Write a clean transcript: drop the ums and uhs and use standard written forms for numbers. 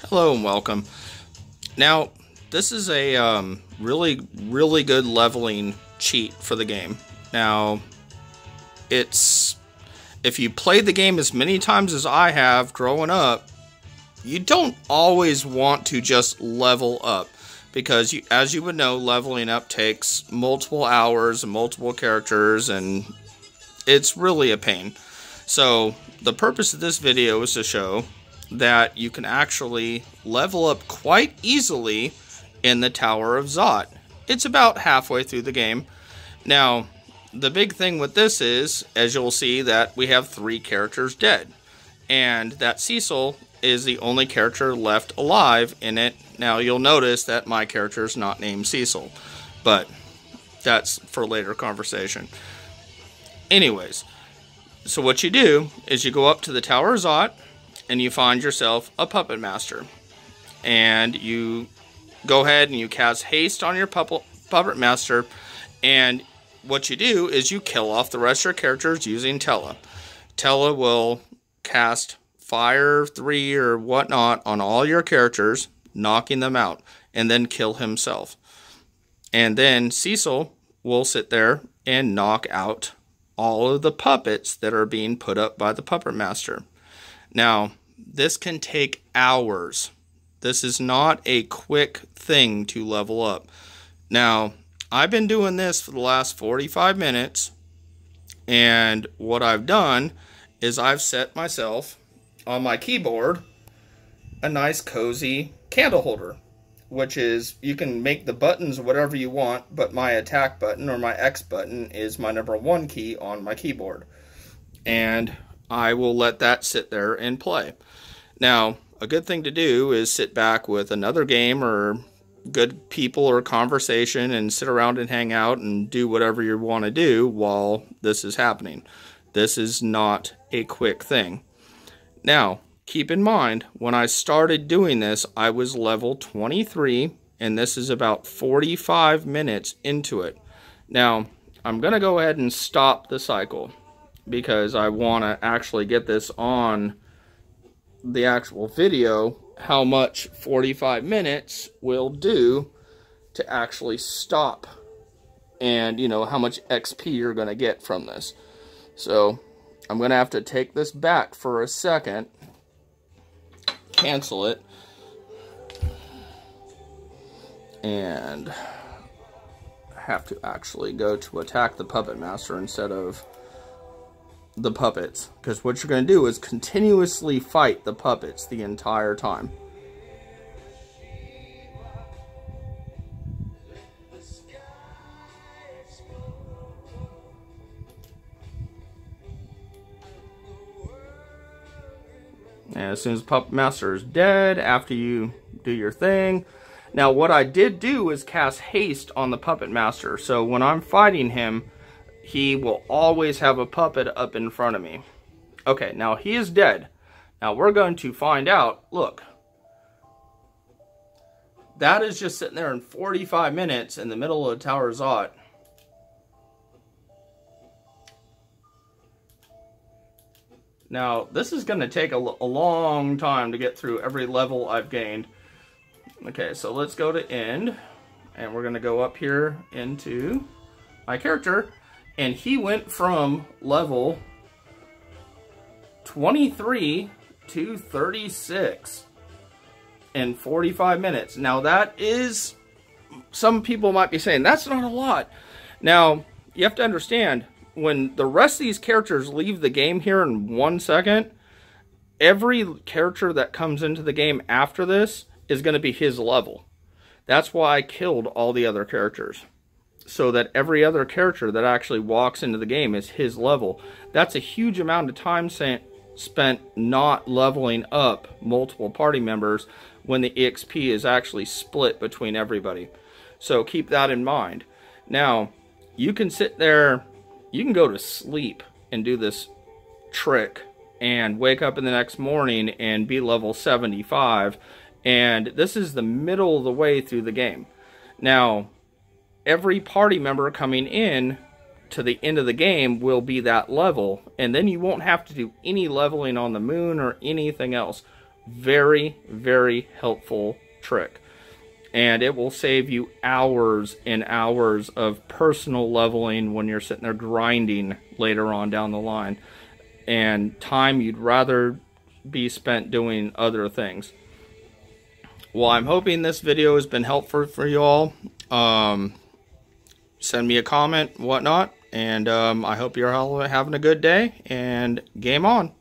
Hello and welcome. Now, this is a really good leveling cheat for the game. Now, if you played the game as many times as I have growing up, you don't always want to just level up, because as you would know, leveling up takes multiple hours and multiple characters, and it's really a pain. So the purpose of this video is to show that you can actually level up quite easily in the Tower of Zot. It's about halfway through the game. Now, the big thing with this is, as you'll see, that we have 3 characters dead, and that Cecil is the only character left alive in it. Now, you'll notice that my character is not named Cecil, but that's for later conversation. Anyways, so what you do is you go up to the Tower of Zot, and you find yourself a Puppet Master. And you go ahead and you cast haste on your Puppet Master, and what you do is you kill off the rest of your characters using Tella. Tella will cast Fire 3 or whatnot on all your characters, knocking them out, and then kill himself. And then Cecil will sit there and knock out all of the puppets that are being put up by the Puppet Master. Now, this can take hours. This is not a quick thing to level up. Now, I've been doing this for the last 45 minutes, and what I've done is I've set myself on my keyboard a nice cozy candle holder, which is, you can make the buttons whatever you want, but my attack button or my X button is my #1 key on my keyboard. And I will let that sit there and play. Now, a good thing to do is sit back with another game or good people or conversation and sit around and hang out and do whatever you want to do while this is happening. This is not a quick thing. Now, keep in mind, when I started doing this, I was level 23, and this is about 45 minutes into it. Now, I'm going to go ahead and stop the cycle, because I want to actually get this on the actual video, how much 45 minutes will do to actually stop, and you know how much XP you're going to get from this. So I'm going to have to take this back for a second, cancel it, and have to actually go to attack the Puppet Master instead of the puppets, because what you're going to do is continuously fight the puppets the entire time. And as soon as Puppet Master is dead, after you do your thing. Now, what I did do is cast haste on the Puppet Master, so when I'm fighting him, he will always have a puppet up in front of me. Okay, now he is dead. Now we're going to find out. Look, that is just sitting there in 45 minutes in the middle of the Tower of Zot. Now, this is going to take a long time to get through every level I've gained. Okay, so let's go to end, and we're going to go up here into my character. And he went from level 23 to 36 in 45 minutes. Now that is, some people might be saying, that's not a lot. Now, you have to understand, when the rest of these characters leave the game here in 1 second, every character that comes into the game after this is going to be his level. That's why I killed all the other characters, so that every other character that actually walks into the game is his level. That's a huge amount of time spent not leveling up multiple party members when the EXP is actually split between everybody. So keep that in mind. Now, you can sit there, you can go to sleep and do this trick and wake up in the next morning and be level 75, and this is the middle of the way through the game. Now, every party member coming in to the end of the game will be that level, and then you won't have to do any leveling on the moon or anything else. Very, very helpful trick. And it will save you hours and hours of personal leveling when you're sitting there grinding later on down the line. And time you'd rather be spent doing other things. Well, I'm hoping this video has been helpful for you all. Send me a comment, whatnot. And I hope you're all having a good day. And game on.